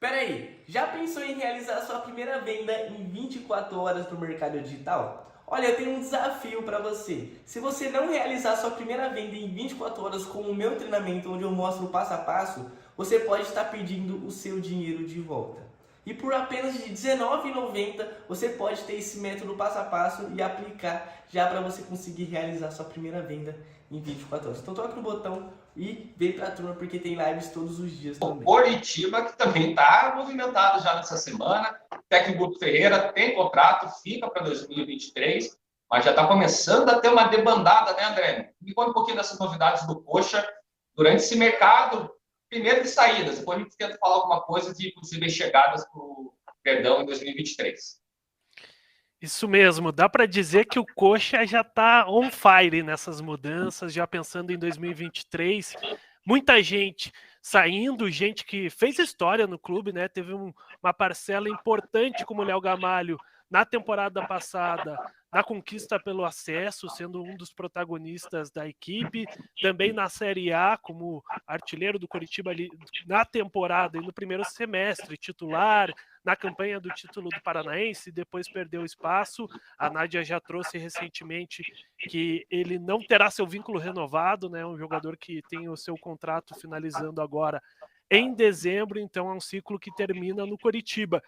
Peraí, já pensou em realizar sua primeira venda em 24 horas no mercado digital? Olha, eu tenho um desafio para você. Se você não realizar sua primeira venda em 24 horas com o meu treinamento, onde eu mostro o passo a passo, você pode estar perdendo o seu dinheiro de volta. E por apenas de R$19,90 você pode ter esse método passo a passo e aplicar já para você conseguir realizar sua primeira venda em 24 horas. Então toque no botão e vem para a turma porque tem lives todos os dias O também. Coritiba, que também está movimentado já nessa semana. O técnico Ferreira tem contrato, fica para 2023, mas já está começando a ter uma debandada, né, André? Me conta um pouquinho dessas novidades do Coxa durante esse mercado, primeiro de saídas, depois a gente tenta falar alguma coisa de possíveis chegadas para o Verdão em 2023. Isso mesmo, dá para dizer que o Coxa já está on fire nessas mudanças, já pensando em 2023. Muita gente saindo, gente que fez história no clube, né? Teve uma parcela importante como o Léo Gamalho na temporada passada, na conquista pelo acesso, sendo um dos protagonistas da equipe, também na Série A, como artilheiro do Coritiba ali na temporada e no primeiro semestre, titular, na campanha do título do Paranaense, depois perdeu espaço. A Nádia já trouxe recentemente que ele não terá seu vínculo renovado, né? Um jogador que tem o seu contrato finalizando agora em dezembro, então é um ciclo que termina no Coritiba.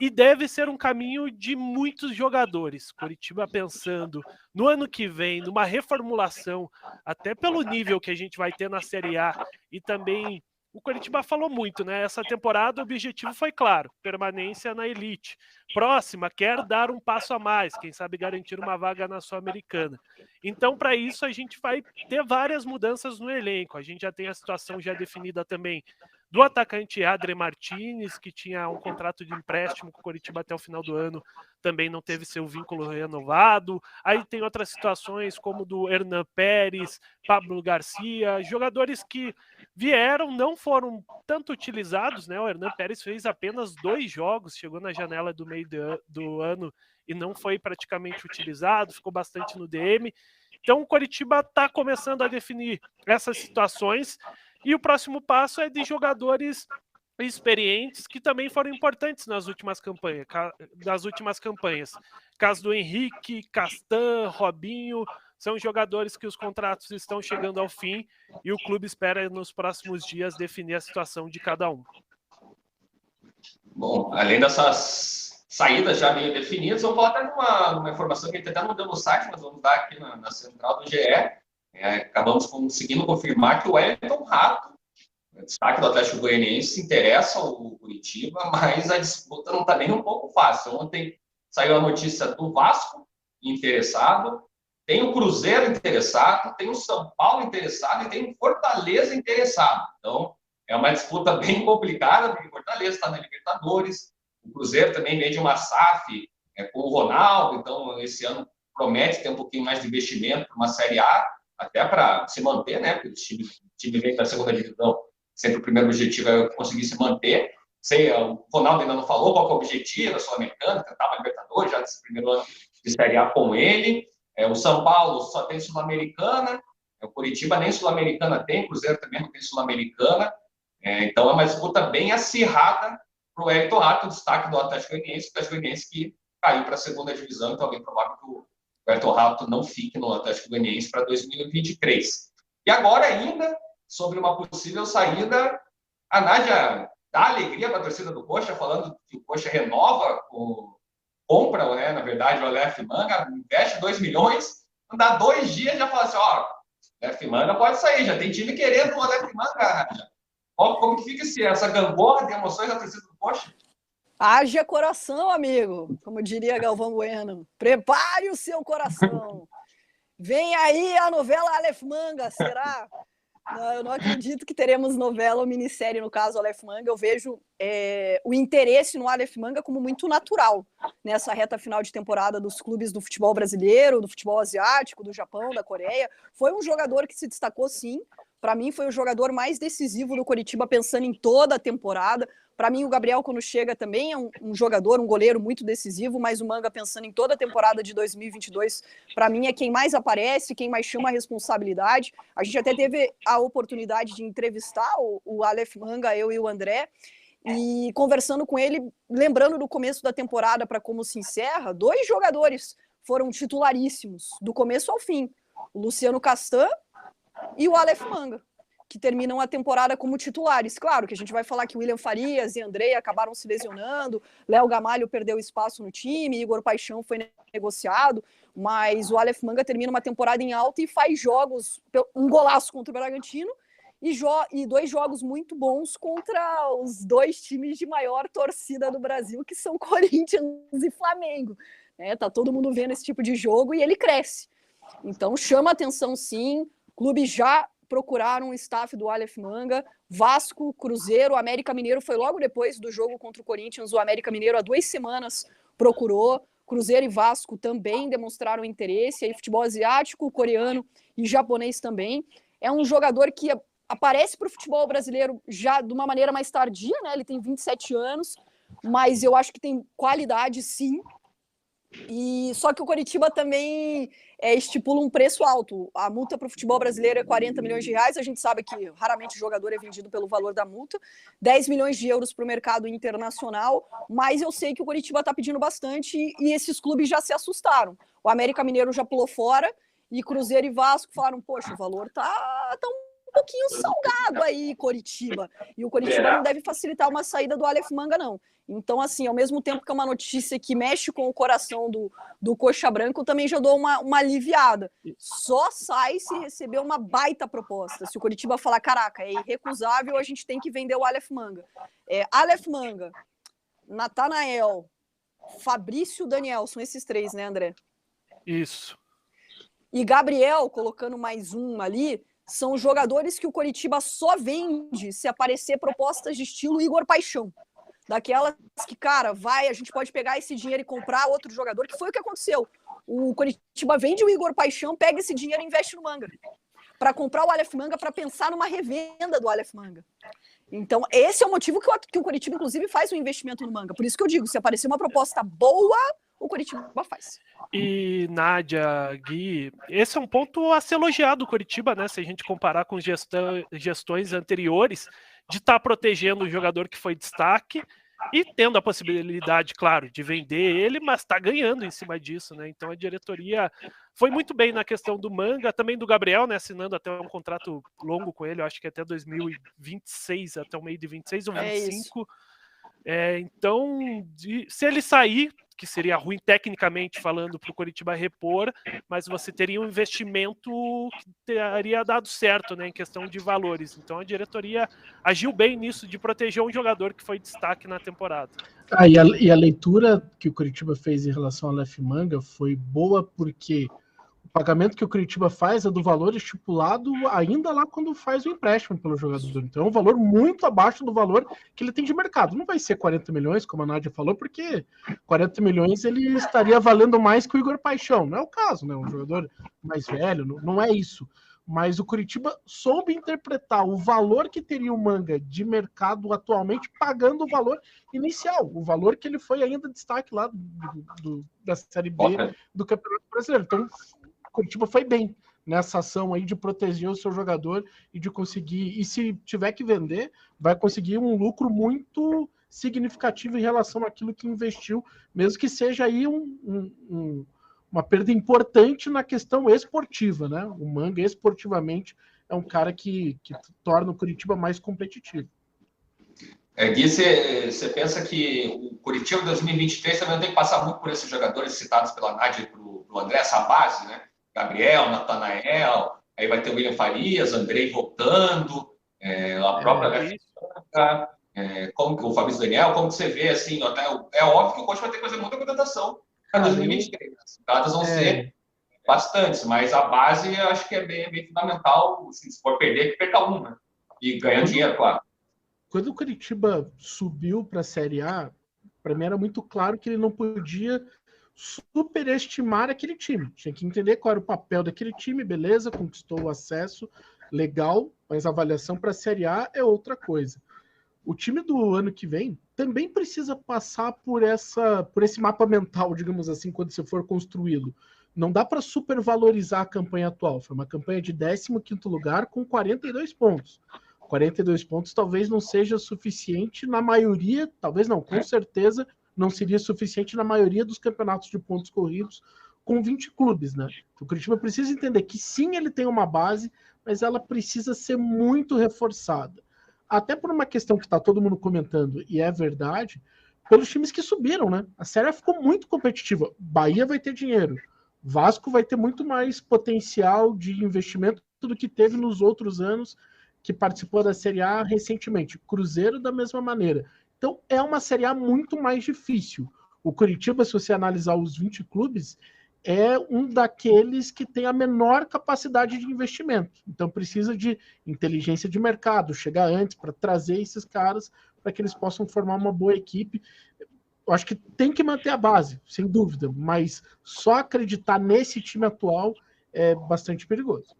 E deve ser um caminho de muitos jogadores. Coritiba pensando no ano que vem, numa reformulação, até pelo nível que a gente vai ter na Série A e também o Coritiba falou muito, né? Essa temporada o objetivo foi claro, permanência na elite. Próxima, quer dar um passo a mais, quem sabe garantir uma vaga na Sul-Americana. Então, para isso, a gente vai ter várias mudanças no elenco. A gente já tem a situação já definida também do atacante Adre Martinez, que tinha um contrato de empréstimo com o Coritiba até o final do ano, também não teve seu vínculo renovado. Aí tem outras situações como do Hernan Pérez, Pablo Garcia, jogadores que vieram, não foram tanto utilizados, né? O Hernan Pérez fez apenas 2 jogos, chegou na janela do meio do ano e não foi praticamente utilizado, ficou bastante no DM. Então o Coritiba está começando a definir essas situações e o próximo passo é de jogadores experientes que também foram importantes nas últimas campanhas. Caso do Henrique, Castan, Robinho, são jogadores que os contratos estão chegando ao fim e o clube espera nos próximos dias definir a situação de cada um. Bom, além dessas saídas já meio definidas, vamos falar até numa informação que a gente até não deu no site, mas vamos dar aqui na central do GE. Acabamos conseguindo confirmar que o Wellington Rato, destaque do Atlético Goianiense, se interessa ao Curitiba, mas a disputa não está nem um pouco fácil. Ontem saiu a notícia do Vasco interessado, tem o Cruzeiro interessado, tem o São Paulo interessado e tem o Fortaleza interessado. Então, é uma disputa bem complicada, porque o Fortaleza está na Libertadores, o Cruzeiro também vem de uma SAF com o Ronaldo, então esse ano promete ter um pouquinho mais de investimento para uma Série A, até para se manter, né? Porque o time vem da segunda divisão, sempre o primeiro objetivo é conseguir se manter. O Ronaldo ainda não falou qual é o objetivo da Sul-Americana, tentar uma Libertadores já nesse primeiro ano de Série A com ele. O São Paulo só tem Sul-Americana, o Curitiba nem Sul-Americana tem, o Cruzeiro também não tem Sul-Americana. Então é uma disputa bem acirrada para o Wellington Rato, destaque do Atlético Goianiense que caiu para a segunda divisão, então é bem provável que o Wellington Rato não fique no Atlético Goianiense para 2023. E agora ainda, sobre uma possível saída, a Nádia dá alegria para a torcida do Coxa, falando que o Coxa renova, compra, né, na verdade, o Aleph Manga, investe 2 milhões, dá 2 dias já fala assim, ó, Aleph Manga pode sair, já tem time querendo o Aleph Manga, Nádia. Como que fica essa gangorra de emoções da torcida do Coxa? Haja coração, amigo, como diria Galvão Bueno. Prepare o seu coração. Vem aí a novela Aleph Manga, será? Não, eu não acredito que teremos novela ou minissérie, no caso, Aleph Manga. Eu vejo o interesse no Aleph Manga como muito natural nessa reta final de temporada dos clubes do futebol brasileiro, do futebol asiático, do Japão, da Coreia. Foi um jogador que se destacou, sim. Para mim, foi o jogador mais decisivo do Coritiba, pensando em toda a temporada. Para mim, o Gabriel, quando chega, também é um jogador, um goleiro muito decisivo, mas o Manga, pensando em toda a temporada de 2022, para mim é quem mais aparece, quem mais chama a responsabilidade. A gente até teve a oportunidade de entrevistar o Aleph Manga, eu e o André, E conversando com ele, lembrando do começo da temporada para como se encerra, 2 jogadores foram titularíssimos do começo ao fim. O Luciano Castan e o Aleph Manga, que terminam a temporada como titulares. Claro que a gente vai falar que William Farias e Andrei acabaram se lesionando, Léo Gamalho perdeu espaço no time, Igor Paixão foi negociado, mas o Aleph Manga termina uma temporada em alta e faz jogos, um golaço contra o Bragantino e 2 jogos muito bons contra os 2 times de maior torcida do Brasil, que são Corinthians e Flamengo. Tá todo mundo vendo esse tipo de jogo e ele cresce. Então chama atenção sim, clubes já procuraram o staff do Aleph Manga, Vasco, Cruzeiro, América Mineiro foi logo depois do jogo contra o Corinthians, o América Mineiro há 2 semanas procurou, Cruzeiro e Vasco também demonstraram interesse, aí futebol asiático, coreano e japonês também. É um jogador que aparece para o futebol brasileiro já de uma maneira mais tardia, né? Ele tem 27 anos, mas eu acho que tem qualidade sim. E só que o Coritiba também estipula um preço alto. A multa para o futebol brasileiro é 40 milhões de reais. A gente sabe que raramente o jogador é vendido pelo valor da multa. 10 milhões de euros para o mercado internacional. Mas eu sei que o Coritiba está pedindo bastante e esses clubes já se assustaram. O América Mineiro já pulou fora e Cruzeiro e Vasco falaram, poxa, o valor tá um pouquinho salgado aí, Coritiba. E o Coritiba não deve facilitar uma saída do Aleph Manga, não. Então, assim, ao mesmo tempo que é uma notícia que mexe com o coração do Coxa Branca, eu também já dou uma aliviada. Só sai se receber uma baita proposta. Se o Coritiba falar, caraca, é irrecusável, a gente tem que vender o Aleph Manga. Aleph Manga, Natanael, Fabrício, Daniel, são esses 3, né, André? Isso. E Gabriel, colocando mais um ali, são jogadores que o Coritiba só vende se aparecer propostas de estilo Igor Paixão. Daquelas que, cara, a gente pode pegar esse dinheiro e comprar outro jogador, que foi o que aconteceu. O Coritiba vende o Igor Paixão, pega esse dinheiro e investe no Manga. Para comprar o Aleph Manga, para pensar numa revenda do Aleph Manga. Então, esse é o motivo que o Coritiba, inclusive, faz um investimento no Manga. Por isso que eu digo, se aparecer uma proposta boa, o Coritiba faz. E Nádia, Gui, esse é um ponto a ser elogiado do Coritiba, né? Se a gente comparar com gestões anteriores, de estar protegendo o jogador que foi destaque e tendo a possibilidade, claro, de vender ele, mas está ganhando em cima disso, né? Então a diretoria foi muito bem na questão do Manga, também do Gabriel, né? Assinando até um contrato longo com ele, eu acho que até 2026, até o meio de 26 ou 25. Então, se ele sair, que seria ruim tecnicamente falando para o Coritiba repor, mas você teria um investimento que teria dado certo, né, em questão de valores. Então a diretoria agiu bem nisso de proteger um jogador que foi destaque na temporada. E a leitura que o Coritiba fez em relação ao Aleph Manga foi boa porque o pagamento que o Coritiba faz é do valor estipulado ainda lá quando faz o empréstimo pelo jogador. Então é um valor muito abaixo do valor que ele tem de mercado. Não vai ser 40 milhões, como a Nádia falou, porque 40 milhões ele estaria valendo mais que o Igor Paixão. Não é o caso, né? Um jogador mais velho, não é isso. Mas o Coritiba soube interpretar o valor que teria o Manga de mercado atualmente, pagando o valor inicial, o valor que ele foi ainda destaque lá da Série B do Campeonato Brasileiro. Então, o Coritiba foi bem nessa ação aí de proteger o seu jogador e de conseguir, e se tiver que vender, vai conseguir um lucro muito significativo em relação àquilo que investiu, mesmo que seja aí uma perda importante na questão esportiva, né? O Manga, esportivamente, é um cara que torna o Coritiba mais competitivo. Gui, você pensa que o Coritiba 2023 também tem que passar muito por esses jogadores citados pela Nádia e pro André, essa base, né? Gabriel, Natanael, aí vai ter o William Farias, Andrei voltando, a própria Alexandra, como que o Fabrício Daniel, como que você vê, assim, é óbvio que o coach vai ter que fazer muita contratação para 2023. As datas vão ser bastantes, mas a base eu acho que é bem fundamental, assim, se for perder, que perca um, né? E ganhando dinheiro, claro. Quando o Coritiba subiu para a Série A, para mim era muito claro que ele não podia superestimar aquele time. Tinha que entender qual era o papel daquele time, beleza, conquistou o acesso, legal, mas a avaliação para a Série A é outra coisa. O time do ano que vem também precisa passar por esse mapa mental, digamos assim, quando você for construí-lo. Não dá para supervalorizar a campanha atual. Foi uma campanha de 15º lugar com 42 pontos. 42 pontos talvez não seja suficiente na maioria, talvez não, com certeza não seria suficiente na maioria dos campeonatos de pontos corridos com 20 clubes, né? O Curitiba precisa entender que sim, ele tem uma base, mas ela precisa ser muito reforçada. Até por uma questão que está todo mundo comentando, e é verdade, pelos times que subiram, né? A Série A ficou muito competitiva. Bahia vai ter dinheiro. Vasco vai ter muito mais potencial de investimento do que teve nos outros anos que participou da Série A recentemente. Cruzeiro da mesma maneira. Então é uma Série A muito mais difícil. O Curitiba, se você analisar os 20 clubes, é um daqueles que tem a menor capacidade de investimento. Então precisa de inteligência de mercado, chegar antes para trazer esses caras para que eles possam formar uma boa equipe. Eu acho que tem que manter a base, sem dúvida, mas só acreditar nesse time atual é bastante perigoso.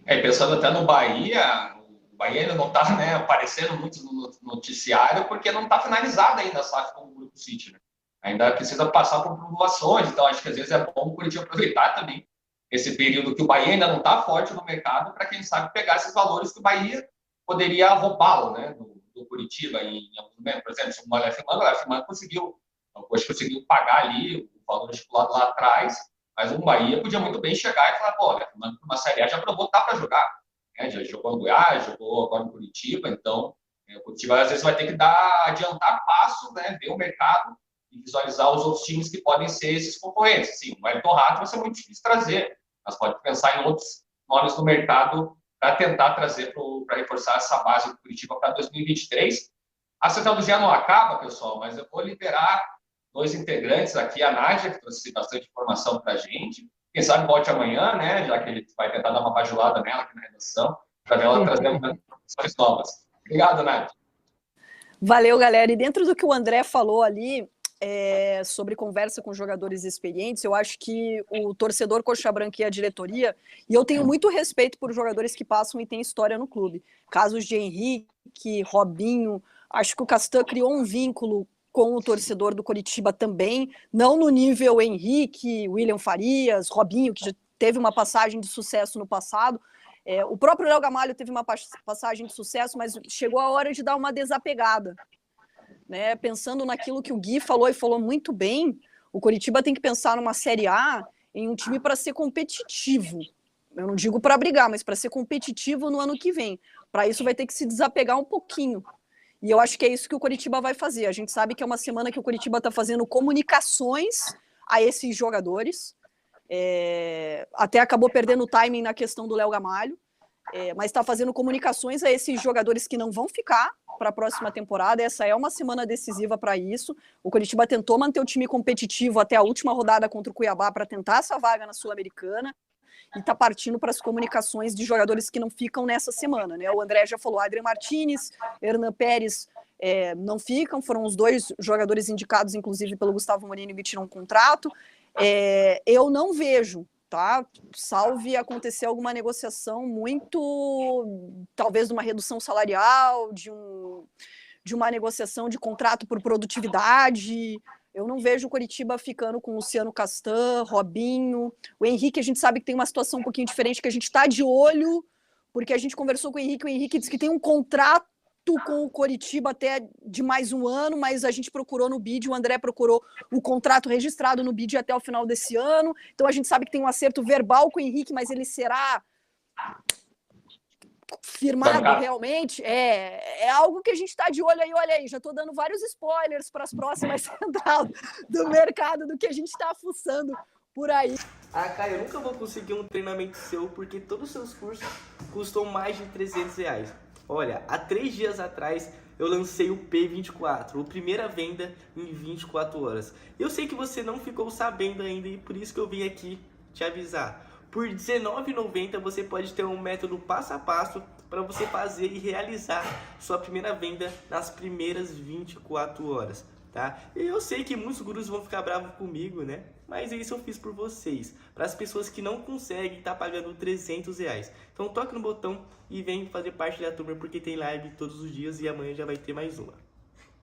Pensando até no Bahia, o Bahia ainda não está, né, aparecendo muito no noticiário porque não está finalizada ainda a SAF com o Grupo City, né? Ainda precisa passar por provações, então acho que às vezes é bom o Curitiba aproveitar também esse período que o Bahia ainda não está forte no mercado para, quem sabe, pegar esses valores que o Bahia poderia roubá-lo, né, do Curitiba em algum momento. Por exemplo, o Lefmann conseguiu pagar ali o valor estipulado lá atrás, mas o Bahia podia muito bem chegar e falar, pô, Lefmann para uma Série A já provou que tá para jogar, né? Já jogou no Goiás, jogou agora no Curitiba, então o Curitiba às vezes vai ter que adiantar passo, né, ver o mercado e visualizar os outros times que podem ser esses concorrentes. Sim, o Wellington Rato vai ser muito difícil trazer, mas pode pensar em outros nomes do mercado para tentar trazer para reforçar essa base do Curitiba para 2023. A Central do GE não acaba, pessoal, mas eu vou liberar 2 integrantes aqui, a Nádia, que trouxe bastante informação para a gente. Quem sabe volte amanhã, né, já que ele vai tentar dar uma bajulada nela aqui na redação, para ela trazer umas informações novas. Obrigado, Nádia. Valeu, galera. E dentro do que o André falou ali, sobre conversa com jogadores experientes, eu acho que o torcedor coxa branca e a diretoria, e eu tenho muito respeito por jogadores que passam e têm história no clube. Casos de Henrique, Robinho, acho que o Castan criou um vínculo com o torcedor do Coritiba também, não no nível Henrique, William Farias, Robinho, que já teve uma passagem de sucesso no passado. O próprio Léo Gamalho teve uma passagem de sucesso, mas chegou a hora de dar uma desapegada. Né, pensando naquilo que o Gui falou e falou muito bem, o Coritiba tem que pensar numa Série A em um time para ser competitivo. Eu não digo para brigar, mas para ser competitivo no ano que vem. Para isso vai ter que se desapegar um pouquinho. E eu acho que é isso que o Coritiba vai fazer. A gente sabe que é uma semana que o Coritiba está fazendo comunicações a esses jogadores. Até acabou perdendo o timing na questão do Léo Gamalho. Mas está fazendo comunicações a esses jogadores que não vão ficar para a próxima temporada. Essa é uma semana decisiva para isso. O Coritiba tentou manter o time competitivo até a última rodada contra o Cuiabá para tentar essa vaga na Sul-Americana e está partindo para as comunicações de jogadores que não ficam nessa semana. Né? O André já falou, Adrian Martínez, Hernan Pérez não ficam, foram os 2 jogadores indicados, inclusive, pelo Gustavo Morini, que tiram um contrato. Eu não vejo, tá? Salve acontecer alguma negociação muito, talvez uma redução salarial, de uma negociação de contrato por produtividade. Eu não vejo o Coritiba ficando com o Luciano Castan, Robinho, o Henrique. A gente sabe que tem uma situação um pouquinho diferente, que a gente está de olho, porque a gente conversou com o Henrique disse que tem um contrato com o Coritiba até de mais um ano, mas a gente procurou no BID, o André procurou o contrato registrado no BID até o final desse ano, então a gente sabe que tem um acerto verbal com o Henrique, mas ele será firmado realmente. É algo que a gente está de olho aí, olha aí, já estou dando vários spoilers para as próximas centrais do mercado, do que a gente está fuçando por aí. Caio, eu nunca vou conseguir um treinamento seu, porque todos os seus cursos custam mais de R$300. Olha, há 3 dias atrás eu lancei o P24, a primeira venda em 24 horas. Eu sei que você não ficou sabendo ainda e por isso que eu vim aqui te avisar. Por R$19,90 você pode ter um método passo a passo para você fazer e realizar sua primeira venda nas primeiras 24 horas. Tá? Eu sei que muitos gurus vão ficar bravos comigo, né? Mas isso eu fiz por vocês, para as pessoas que não conseguem estar pagando R$300. Então toque no botão e vem fazer parte da turma, porque tem live todos os dias e amanhã já vai ter mais uma.